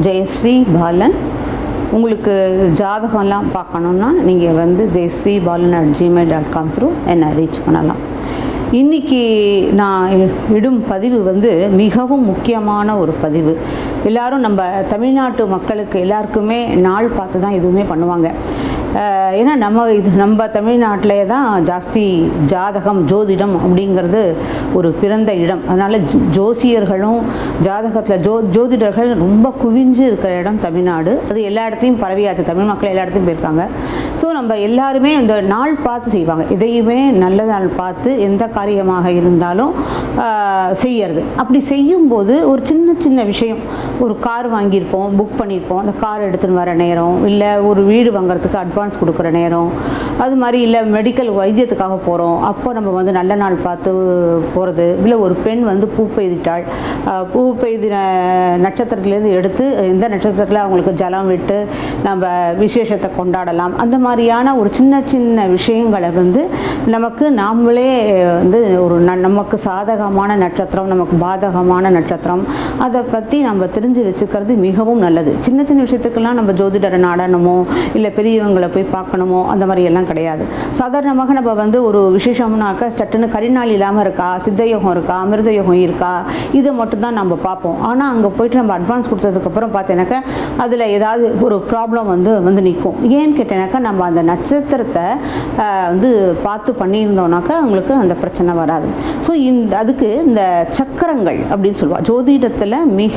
ஜெயஸ்ரீ பாலன். உங்களுக்கு ஜாதகம்லாம் பார்க்கணுன்னா நீங்கள் வந்து jayashreebalan@gmail.com த்ரூ என்னை ரீச் பண்ணலாம். இன்றைக்கி நான் இடும் பதிவு வந்து மிகவும் முக்கியமான ஒரு பதிவு. எல்லோரும் நம்ம தமிழ்நாட்டு மக்களுக்கு எல்லாருக்குமே நாள் பார்த்து தான் எதுவுமே பண்ணுவாங்க. ஏன்னா நம்ம தமிழ்நாட்டிலே தான் ஜாஸ்தி ஜாதகம் ஜோதிடம் அப்படிங்கிறது ஒரு பிறந்த இடம். அதனால் ஜோசியர்களும் ஜாதகத்தில் ஜோதிடர்கள் ரொம்ப குவிஞ்சு இருக்கிற இடம் தமிழ்நாடு. அது எல்லா இடத்துலையும் பரவியாச்சு, தமிழ் மக்கள் எல்லா இடத்துலையும் போயிருக்காங்க. ஸோ நம்ம எல்லாருமே இந்த நாள் பார்த்து செய்வாங்க. இதையுமே நல்ல நாள் பார்த்து எந்த காரியமாக இருந்தாலும் செய்யறது. அப்படி செய்யும்போது ஒரு சின்ன சின்ன விஷயம், ஒரு கார் வாங்கியிருப்போம், புக் பண்ணியிருப்போம், அந்த கார் எடுத்துன்னு வர நேரம், இல்லை ஒரு வீடு வாங்குறதுக்கு அட்வான்ஸ் கொடுக்குற நேரம், அது மாதிரி இல்லை மெடிக்கல் வைத்தியத்துக்காக போகிறோம், அப்போ நம்ம வந்து நல்ல நாள் பார்த்து போகிறது. இல்லை ஒரு பெண் வந்து பூ பெய்திட்டாள், பூ பெய்தின நட்சத்திரத்துலேருந்து எடுத்து எந்த நட்சத்திரத்தில் அவங்களுக்கு ஜலம் விட்டு நம்ம விசேஷத்தை கொண்டாடலாம். அந்த மாதிரியான ஒரு சின்ன சின்ன விஷயங்களை வந்து நமக்கு நாமளே வந்து ஒரு நமக்கு சாதகமான நட்சத்திரம், நமக்கு பாதகமான நட்சத்திரம், அதை பற்றி நம்ம தெரிஞ்சு வச்சுக்கிறது மிகவும் நல்லது. சின்ன சின்ன விஷயத்துக்கெல்லாம் நம்ம ஜோதிடரை நாடணுமோ இல்லை பெரியவங்களை போய் பார்க்கணுமோ அந்த மாதிரி எல்லாம் கிடையாது. சாதாரணமாக நம்ம வந்து ஒரு விசேஷம்னாக்கா சட்டுன்னு கரிநாள் இல்லாமல் இருக்கா, சித்தயோகம் இருக்கா, அமிர்த யோகம் இருக்கா, இதை மட்டும்தான் நம்ம பார்ப்போம். ஆனால் அங்கே போய்ட்டு நம்ம அட்வான்ஸ் கொடுத்ததுக்கப்புறம் பார்த்தேனாக்கா அதில் ஏதாவது ஒரு ப்ராப்ளம் வந்து நிற்கும். ஏன்னு கேட்டேனாக்கா நம்ம அந்த நட்சத்திரத்தை வந்து பார்த்து பண்ணியிருந்தோம்னாக்கா அவங்களுக்கு அந்த பிரச்சனை வராது. ஸோ அதுக்கு இந்த சக்கரங்கள் அப்படின்னு சொல்லுவாள். ஜோதிடத்தில் மிக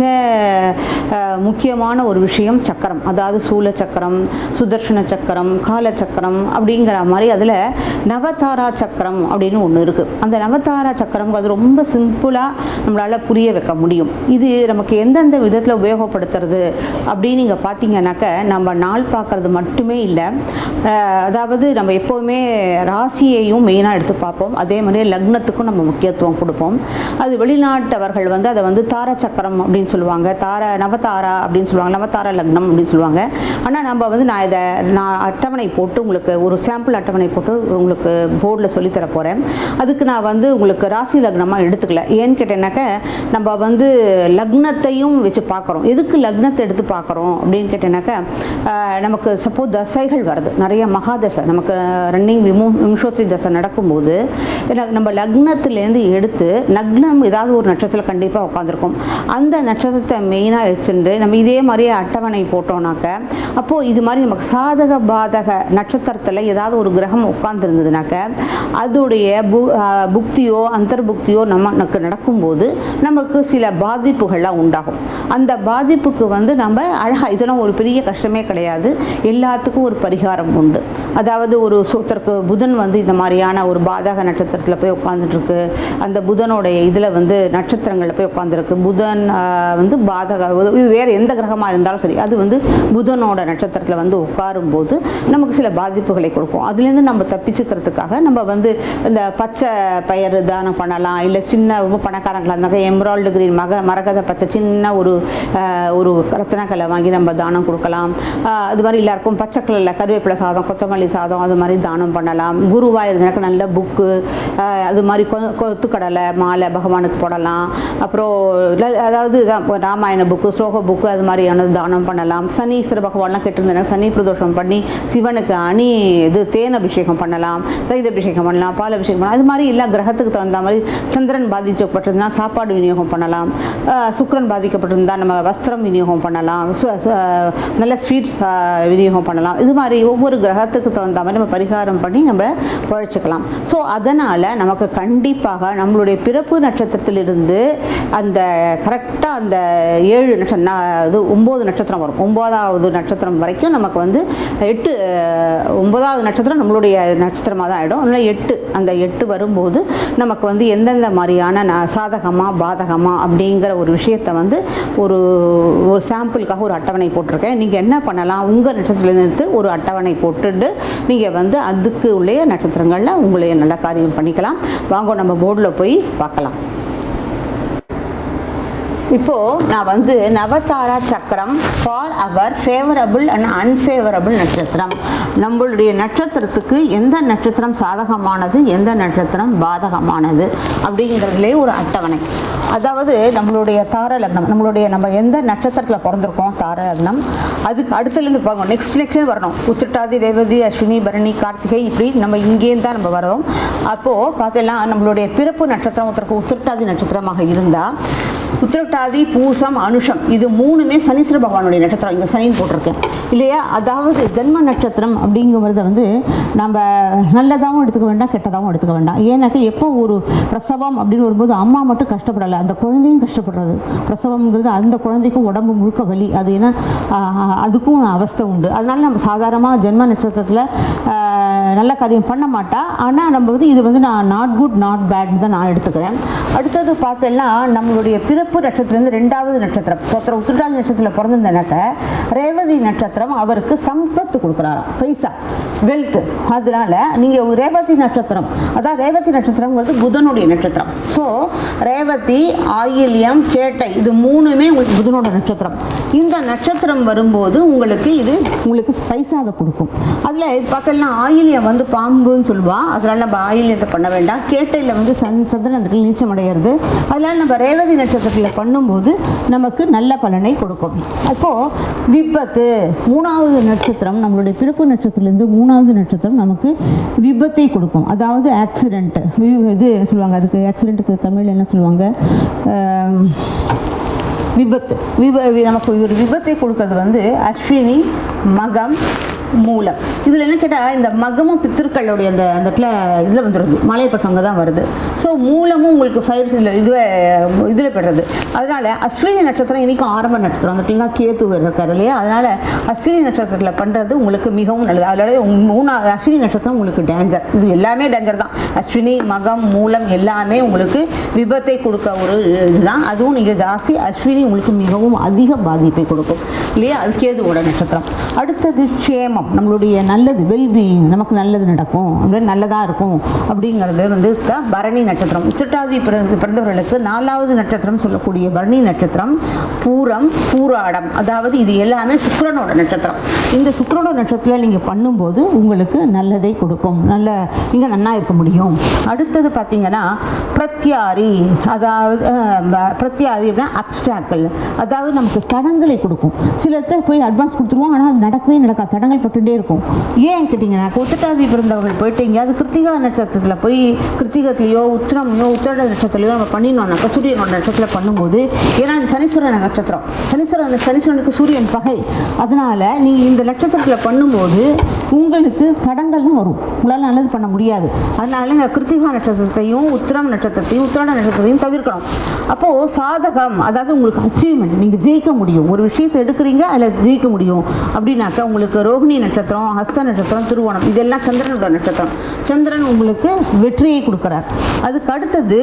முக்கியமான ஒரு விஷயம் சக்கரம். அதாவது சூல சக்கரம், சுதர்ஷன சக்கரம், கால சக்கரம் அப்படிங்கிற மாதிரி அதில் நவதாரா சக்கரம் அப்படின்னு ஒன்று இருக்குது. அந்த நவதாரா சக்கரம் அது ரொம்ப சிம்பிளாக நம்மளால் புரிய வைக்க முடியும். இது நமக்கு எந்தெந்த விதத்தில் உபயோகப்படுத்துறது அப்படின்னு நீங்கள் பார்த்தீங்கன்னாக்க நம்ம நாள் பார்க்குறது மட்டுமே இல்லை. அதாவது நம்ம எப்போவுமே ராசியையும் மெயினாக எடுத்து பார்ப்போம். அதே மாதிரி லக்னத்துக்கும் நம்ம முக்கியத்துவம் கொடுப்போம். அது வெளிநாட்டவர்கள் வந்து அதை வந்து தார சக்கரம் அப்படின்னு சொல்லுவாங்க, நவதாரா அப்படின்னு சொல்லுவாங்க, நவதாரா லக்னம் அப்படின்னு சொல்லுவாங்க. ஆனால் நம்ம வந்து நான் அட்டவணை போட்டு உங்களுக்கு ஒரு சாம்பிள் அட்டவணை போட்டு உங்களுக்கு போர்டில் சொல்லித்தர போகிறேன். அதுக்கு நான் வந்து உங்களுக்கு ராசி லக்னமாக எடுத்துக்கல. ஏன்னு கேட்டேன்னாக்க நம்ம வந்து லக்னத்தையும் வச்சு பார்க்குறோம். எதுக்கு லக்னத்தை எடுத்து பார்க்குறோம் அப்படின்னு கேட்டேன்னாக்க நமக்கு சப்போஸ் தசைகள் வருது, நிறைய மகாதசை நமக்கு ரன்னிங் விம்சோத்ரி தசை நடக்கும்போது நம்ம லக்னத்துலேருந்து எடுத்து லக்னம் ஏதாவது ஒரு நட்சத்திரத்தில் கண்டிப்பாக உட்காந்துருக்கும். அந்த நட்சத்திரத்தை மெயினாக வச்சுட்டு நம்ம இதே மாதிரியே அட்டவணை போட்டோம்னாக்க அப்போது இது மாதிரி நமக்கு சாதக பாதக நட்சத்திரத்தில் ஏதாவது ஒரு கிரகம் உட்கார்ந்துருந்ததுனாக்க அதோடைய புக்தியோ அந்தர்புக்தியோ நமக்கு நடக்கும்போது நமக்கு சில பாதிப்புகள்லாம் உண்டாகும். அந்த பாதிப்புக்கு வந்து நம்ம அழகாக இதெல்லாம் ஒரு பெரிய கஷ்டமே கிடையாது, எல்லாத்துக்கும் ஒரு பரிகாரம் உண்டு. அதாவது ஒரு சூத்திரக்கு புதன் வந்து இந்த மாதிரியான ஒரு பாதக நட்சத்திரத்தில் போய் உட்காந்துட்டுருக்கு, அந்த புதனுடைய இதில் வந்து நட்சத்திரங்களில் போய் உட்காந்துருக்கு. புதன் வந்து பாதக, இது வேறு எந்த கிரகமாக இருந்தாலும் சரி, அது வந்து புதனோட நட்சத்திரத்தில் வந்து உட்காரும்போது நமக்கு சில பாதிப்புகளை கொடுக்கும். அதுலேருந்து நம்ம தப்பிச்சுக்கிறதுக்காக நம்ம வந்து இந்த பச்சை பயிர் தானம் பண்ணலாம். இல்லை சின்ன ரொம்ப பணக்காரங்களாக இருந்தாக்க எம்ராய்டு கிரீன் மரகத பச்சை சின்ன ஒரு ரத்தனக்கலை வாங்கி நம்ம தானம் கொடுக்கலாம். அது மாதிரி எல்லாருக்கும் பச்சை கலரில் கருவேப்பிலை சாதம், கொத்தமல்லி சாதம் அது மாதிரி தானம் பண்ணலாம். குருவாக இருந்தாக்க நல்ல புக்கு, அது மாதிரி கொத்துக்கடலை மாலை பகவானுக்கு போடலாம். அப்புறம் அதாவது ராமாயண புக்கு, ஸ்லோக புக்கு அது மாதிரியானது தானம் பண்ணலாம். சனீஸ்வர பகவான்லாம் கெட்டிருந்தேன்னா சனி பிரதோஷம் பண்ணி சிவனுக்கு தேன் அபிஷேகம் பண்ணலாம், தயிர் அபிஷேகம் பண்ணலாம், பால் அபிஷேகம் பண்ணலாம். அது மாதிரி எல்லா கிரகத்துக்கு தகுந்த மாதிரி சந்திரன் பாதிக்கப்பட்டிருந்தால் சாப்பாடு விநியோகம் பண்ணலாம், சுக்ரன் பாதிக்கப்பட்டிருந்தால் நம்ம வஸ்திரம் விநியோகம் பண்ணலாம், நல்ல ஸ்வீட்ஸ் விநியோகம் பண்ணலாம். இது மாதிரி ஒவ்வொரு கிரகத்துக்கு தகுந்த மாதிரி நம்ம பரிகாரம் பண்ணி நம்ம பழச்சிக்கலாம். ஸோ அதனால் நமக்கு கண்டிப்பாக நம்மளுடைய பிறப்பு நட்சத்திரத்திலிருந்து அந்த கரெக்டாக அந்த 7 9 நட்சத்திரம் வரும். 9வது நட்சத்திரம் வரைக்கும் நமக்கு வந்து 9வது நட்சத்திரம் நம்மளுடைய நட்சத்திரமாக தான் ஆகிடும். அதனால் 8 அந்த 8 வரும்போது நமக்கு வந்து எந்தெந்த மாதிரியான சாதகமாக பாதகமாக அப்படிங்கிற ஒரு விஷயத்தை வந்து ஒரு சாம்பிளுக்காக ஒரு அட்டவணை போட்டிருக்கேன். நீங்கள் என்ன பண்ணலாம், உங்கள் நட்சத்திரத்திலேருந்து ஒரு அட்டவணை போட்டுட்டு நீங்கள் வந்து அதுக்கு உள்ளே நட்சத்திரங்களில் உங்களைய நல்ல காரியம் பண்ணிக்கலாம். வாங்க நம்ம போர்டில் போய் பார்க்கலாம். இப்போது நான் வந்து நவதாரா சக்கரம் for our favourable and unfavourable நட்சத்திரம், நம்மளுடைய நட்சத்திரத்துக்கு எந்த நட்சத்திரம் சாதகமானது எந்த நட்சத்திரம் பாதகமானது அப்படிங்கிறதுலே ஒரு அட்டவணை. அதாவது நம்மளுடைய தார லக்னம், நம்ம எந்த நட்சத்திரத்தில் பிறந்திருக்கோம் தார லக்னம், அதுக்கு அடுத்துலேருந்து பாருங்க நெக்ஸ்ட் வரணும். உத்திரட்டாதி, ரேவதி, அஸ்வினி, பரணி, கார்த்திகை, இப்படி நம்ம இங்கேருந்து தான் நம்ம வரோம். அப்போது பார்த்தீங்கன்னா நம்மளுடைய பிறப்பு நட்சத்திரம் உத்திரட்டாதி நட்சத்திரமாக இருந்தால் உத்திரட்டாதி, பூசம், அனுஷம் இது மூணுமே சனீஸ்வர பகவானுடைய நட்சத்திரம். இங்கே சனின்னு போட்டிருக்கேன் இல்லையா? அதாவது ஜென்ம நட்சத்திரம் அப்படிங்கிறத வந்து நம்ம நல்லதாகவும் எடுத்துக்க வேண்டாம், கெட்டதாகவும் எடுத்துக்க வேண்டாம். ஏன்னாக்கா எப்போ ஒரு பிரசவம் அப்படின்னு வரும்போது அம்மா மட்டும் கஷ்டப்படலை, அந்த குழந்தையும் கஷ்டப்படுறது. பிரசவம்ங்கிறது அந்த குழந்தைக்கும் உடம்பு முழுக்க வலி, அது ஏன்னா அதுக்கும் அவஸ்தை உண்டு. அதனால நம்ம சாதாரணமாக ஜென்ம நட்சத்திரத்தில் நல்ல காரியம் பண்ண மாட்டா. ஆனால் நம்ம வந்து இது வந்து நான் நாட் குட் நாட் பேட்னு தான் நான் எடுத்துக்கிறேன். அடுத்தது பார்த்தோம்னா நம்மளுடைய பிறப்பு நட்சத்திரம் ரெண்டாவது நட்சத்திரம் உத்திரட்டாதி நட்சத்திரத்தில் பிறந்திருந்தனாக்க ரேவதி நட்சத்திரம் அவருக்கு சம்பத்து கொடுக்குறாராம், பைசா, வெல்த். அதனால நீங்கள் ரேவதி நட்சத்திரம், அதான் ரேவதி நட்சத்திரங்கிறது புதனுடைய நட்சத்திரம். ஸோ ரேவதி, ஆயில்யம், கேட்டை இது மூணுமே உங்களுக்கு புதனோட நட்சத்திரம். இந்த நட்சத்திரம் வரும்போது உங்களுக்கு பைசாவை கொடுக்கும். அதில் பார்த்தோம்னா ஆயில்யம் வந்து பாம்புன்னு சொல்லுவா, அதனால நம்ம ஆயில்யத்தை பண்ண வேண்டாம். கேட்டையில் வந்து சந்திரன் அந்த நீச்சம் அடைகிறது. அதனால நம்ம ரேவதி நட்சத்திரத்தில் பண்ணும்போது நமக்கு நல்ல பலனை கொடுக்கும். அப்போது விபத்து மூணாவது நட்சத்திரம், நம்மளுடைய பிறப்பு நட்சத்திரத்திலேருந்து மூணாவது நட்சத்திரம் நமக்கு விபத்தை கொடுக்கும். அதாவது ஆக்சிடென்ட், இது என்ன சொல்லுவாங்க, அதுக்கு ஆக்சிடென்ட்டுக்கு தமிழ் என்ன சொல்லுவாங்க, விபத்து. நமக்கு ஒரு விபத்தை கொடுக்கறது வந்து அஸ்வினி, மகம், மூலம். இதில் என்ன கேட்டால் இந்த மகமும் பித்திருக்களுடைய அந்த இதில் வந்துடுது, மலைப்பட்டவங்க தான் வருது. ஸோ மூலமும் உங்களுக்கு ஃபயர் இதில் பெறுறது. அதனால் அஸ்வினி நட்சத்திரம் இன்றைக்கும் ஆரம்ப நட்சத்திரம், அந்த இடத்துல தான் கேத்து இருக்கார் இல்லையா? அதனால் அஸ்வினி நட்சத்திரத்தில் பண்ணுறது உங்களுக்கு மிகவும் நல்லது. அதனால அஸ்வினி நட்சத்திரம் உங்களுக்கு டேஞ்சர், இது எல்லாமே டேஞ்சர் தான். அஸ்வினி, மகம், மூலம் எல்லாமே உங்களுக்கு விபத்தை கொடுக்க ஒரு இதுதான். அதுவும் நீங்கள் ஜாஸ்தி அஸ்வினி உங்களுக்கு மிகவும் அதிக பாதிப்பை கொடுக்கும் இல்லையா? அது கேதுவோட நட்சத்திரம். அடுத்தது க்ஷேமம், நம்மளுடைய நல்லது, வெல்பீயிங், நமக்கு நல்லது நடக்கும், அப்படின்னு நல்லதாக இருக்கும் அப்படிங்கிறது வந்து பரணி நட்சத்திரம். உத்திரட்டாதி பிறந்தவர்களுக்கு நாலாவது நட்சத்திரம் சொல்லக்கூடிய பரணி நட்சத்திரம் பூரம், பூராடம், அதாவது இது எல்லாமே சுக்கிரனோட நட்சத்திரம். இந்த சுக்கிரனோட நட்சத்திரத்தில் நீங்கள் பண்ணும்போது உங்களுக்கு நல்லதை கொடுக்கும், நீங்கள் நன்னா இருக்க முடியும். அடுத்தது பார்த்தீங்கன்னா பிரத்யாரி, அதாவது பிரத்யாரி அப்படின்னா அப்டாக்கிள், அதாவது நமக்கு தடங்களை கொடுக்கும். சிலத்தை போய் அட்வான்ஸ் கொடுத்துருவோம், ஆனால் அது நடக்கவே நடக்காது, தடங்கள் பட்டுட்டே இருக்கும். ஏன் கேட்டிங்கன்னா உத்திரட்டாதி பிறந்தவர்கள் போயிட்டு எங்கேயாவது கிருத்திகா நட்சத்திரத்தில் போய் கிருத்திகத்திலையோ உத்திரமையோ உத்திரட நட்சத்திரத்திலையோ நம்ம பண்ணினோம்னாக்கா சூரியனோட நட்சத்திரத்தில் பண்ணும்போது, ஏன்னா சனீஸ்வரன் நட்சத்திரம், சனீஸ்வரனுக்கு சூரியன் பகை. அதனால் நீங்கள் இந்த நட்சத்திரத்தில் பண்ணும்போது உங்களுக்கு தடங்கள் தான் வரும், உங்களால் நல்லது பண்ண முடியாது. அதனால கிருத்திகா நட்சத்திரத்தையும் உத்திரம் நட்சத்திரத்தையும் உத்திராட நட்சத்திரத்தையும் தவிர்க்கணும். அப்போது சாதகம், அதாவது உங்களுக்கு அச்சீவ்மெண்ட், நீங்கள் ஜெயிக்க முடியும், ஒரு விஷயத்தை எடுக்கிறீங்க அதில் ஜெயிக்க முடியும். அப்படின்னாக்கா உங்களுக்கு ரோகிணி நட்சத்திரம், ஹஸ்த நட்சத்திரம், திருவோணம் இதெல்லாம் சந்திரனோட நட்சத்திரம். சந்திரன் உங்களுக்கு வெற்றியை கொடுக்குறார். அதுக்கு அடுத்தது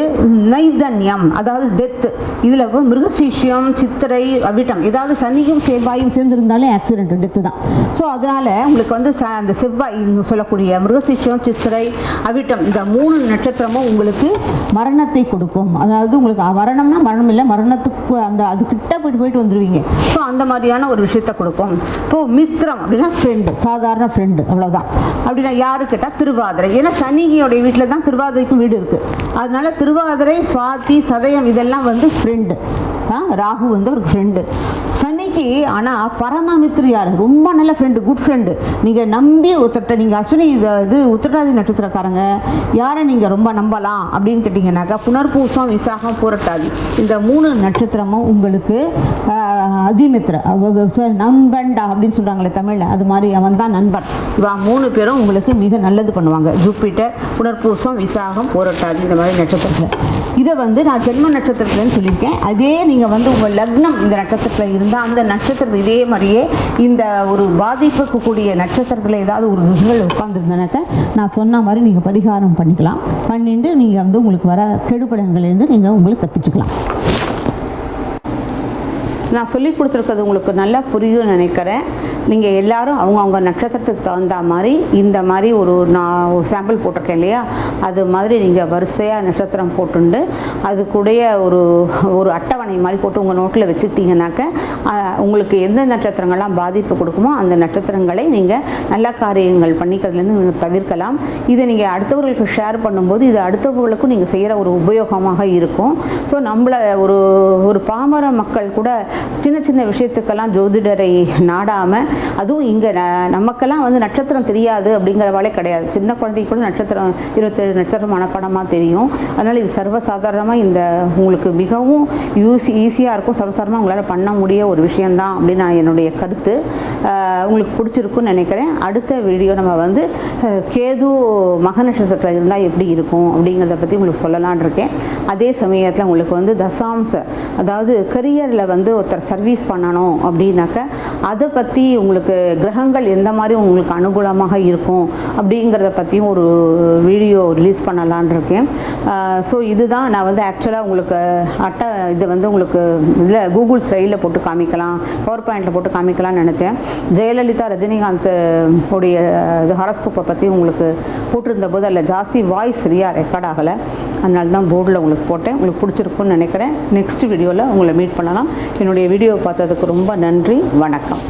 நைதன்யம், அதாவது டெத்து. இதில் மிருகசீஷம், சித்திரை, அவிட்டம், ஏதாவது சனியும் செவ்வாயும் சேர்ந்துருந்தாலே ஆக்சிடென்ட், டெத்து தான். ஸோ அதனால் உங்களுக்கு வந்து அந்த செவ்வாய் சொல்லக்கூடிய மிருகசீஷம், சித்திரை, அவிட்டம் இந்த மூணு நட்சத்திரமும் உங்களுக்கு மரணத்தை கொடுக்கும். அதாவது உங்களுக்கு மரணம்னா மரணம் இல்லை, மரணத்துக்கு அதுக்கிட்ட போயிட்டு வந்துடுவீங்க. ஸோ அந்த மாதிரியான ஒரு விஷயத்தை கொடுக்கும். இப்போது மித்திரம் அப்படின்னா ஃப்ரெண்டு, சாதாரண ஃப்ரெண்டு, அவ்வளோதான். அப்படின்னா யாரு கேட்டால் திருவாதிரை, ஏன்னா சனியோடைய வீட்டில் தான் திருவாதிரைக்கும் வீடு இருக்குது. அதனால திருவாதிரை, சுவாதி, சதயம் இதெல்லாம் வந்து ஃப்ரெண்டு. ராகு வந்து ஒரு ஃப்ரெண்டு சனிக்கு. ஆனால் பரமமித்ரு யார்? ரொம்ப நல்ல ஃப்ரெண்டு, குட் ஃப்ரெண்டு. நீங்கள் நம்பி நீங்கள் அஸ்வினி இது உத்திரட்டாதி நட்சத்திரக்காரங்க யாரை நீங்கள் ரொம்ப நம்பலாம் அப்படின்னு கேட்டிங்கன்னாக்கா புனர்பூசம், விசாகம், பூரட்டாதி இந்த மூணு நட்சத்திரமும் உங்களுக்கு அதிமித்ர நண்பன்டா அப்படின்னு சொல்கிறாங்களே தமிழில், அது மாதிரி அவன் தான் நண்பன். இவா மூணு பேரும் உங்களுக்கு மிக நல்லது பண்ணுவாங்க. ஜூப்பிட்டர், புனர்பூசம், விசாகம், பூரட்டாதி இந்த மாதிரி நட்சத்திரத்தில். இதை வந்து நான் ஜென்ம நட்சத்திரத்துலன்னு சொல்லியிருக்கேன். அதே நீங்கள் வந்து உங்கள் லக்னம் இந்த நட்சத்திரத்தில் இருந்தால் அந்த நட்சத்திரத்தில் இதே மாதிரியே இந்த ஒரு பாதிப்புக்கு கூடிய நட்சத்திரத்தில் ஏதாவது ஒரு நிகழ்வு உட்கார்ந்துருந்தனாக்க நான் சொன்ன மாதிரி நீங்கள் பரிகாரம் பண்ணிக்கலாம். பண்ணிட்டு நீங்கள் வந்து உங்களுக்கு வர கெடுபலன்கள்லேருந்து நீங்கள் உங்களுக்கு தப்பிச்சுக்கலாம். நான் சொல்லி கொடுத்துருக்கிறது உங்களுக்கு நல்லா புரியும்னு நினைக்கிறேன். நீங்கள் எல்லாரும் அவங்க நட்சத்திரத்துக்கு தகுந்த மாதிரி இந்த மாதிரி நான் ஒரு சாம்பிள் போட்டிருக்கேன் இல்லையா, அது மாதிரி நீங்கள் வரிசையாக நட்சத்திரம் போட்டுண்டு அதுக்குடைய ஒரு அட்டவணை மாதிரி போட்டு உங்கள் நோட்டில் வச்சுக்கிட்டீங்கன்னாக்க உங்களுக்கு எந்த நட்சத்திரங்கள்லாம் பாதிப்பு கொடுக்குமோ அந்த நட்சத்திரங்களை நீங்கள் நல்ல காரியங்கள் பண்ணிக்கிறதுலேருந்து நீங்கள் தவிர்க்கலாம். இதை நீங்கள் அடுத்தவர்களுக்கு ஷேர் பண்ணும்போது இது அடுத்தவர்களுக்கும் நீங்கள் செய்கிற ஒரு உபயோகமாக இருக்கும். ஸோ நம்மளை ஒரு பாமர மக்கள் கூட சின்ன சின்ன விஷயத்துக்கெல்லாம் ஜோதிடரை நாடாமல், அதுவும் இங்கே நமக்கெல்லாம் வந்து நட்சத்திரம் தெரியாது அப்படிங்கிறவாளே கிடையாது. சின்ன குழந்தைக்கு கூட நட்சத்திரம் 27 நட்சத்திரம் மனப்பாடமாக தெரியும். அதனால் இது சர்வசாதாரணமாக உங்களுக்கு மிகவும் ஈஸியாக இருக்கும், சர்வசாதாரணமாக உங்களால் பண்ண முடிய ஒரு விஷயந்தான் அப்படின்னு நான் என்னுடைய கருத்து. உங்களுக்கு பிடிச்சிருக்குன்னு நினைக்கிறேன். அடுத்த வீடியோ நம்ம வந்து கேது மக நட்சத்திரத்தில் இருந்தால் எப்படி இருக்கும் அப்படிங்கிறத பற்றி உங்களுக்கு சொல்லலான் இருக்கேன். அதே சமயத்தில் உங்களுக்கு வந்து தசாம்ச, அதாவது கரியரில் வந்து ஒருத்தர் சர்வீஸ் பண்ணணும் அப்படின்னாக்க அதை பற்றி உங்களுக்கு கிரகங்கள் எந்த மாதிரி உங்களுக்கு அனுகூலமாக இருக்கும் அப்படிங்கிறத பற்றியும் ஒரு வீடியோ ரிலீஸ் பண்ணலான் இருக்கேன். ஸோ இதுதான் நான் வந்து ஆக்சுவலாக உங்களுக்கு இது வந்து உங்களுக்கு இதில் கூகுள் ஸ்டைலில் போட்டு காமிக்கலாம், பவர் பாயிண்டில் போட்டு காமிக்கலாம்னு நினச்சேன். ஜெயலலிதா ரஜினிகாந்த் உடைய இது ஹாரோஸ்கோப்பை பற்றி உங்களுக்கு போட்டிருந்த போது அதில் ஜாஸ்தி வாய்ஸ் சரியாக ரெக்கார்ட் ஆகலை, அதனால தான் போர்டில் உங்களுக்கு போட்டேன். உங்களுக்கு பிடிச்சிருக்குன்னு நினைக்கிறேன். நெக்ஸ்ட் வீடியோவில் உங்களை மீட் பண்ணலாம். என்னுடைய வீடியோவை பார்த்ததுக்கு ரொம்ப நன்றி. வணக்கம்.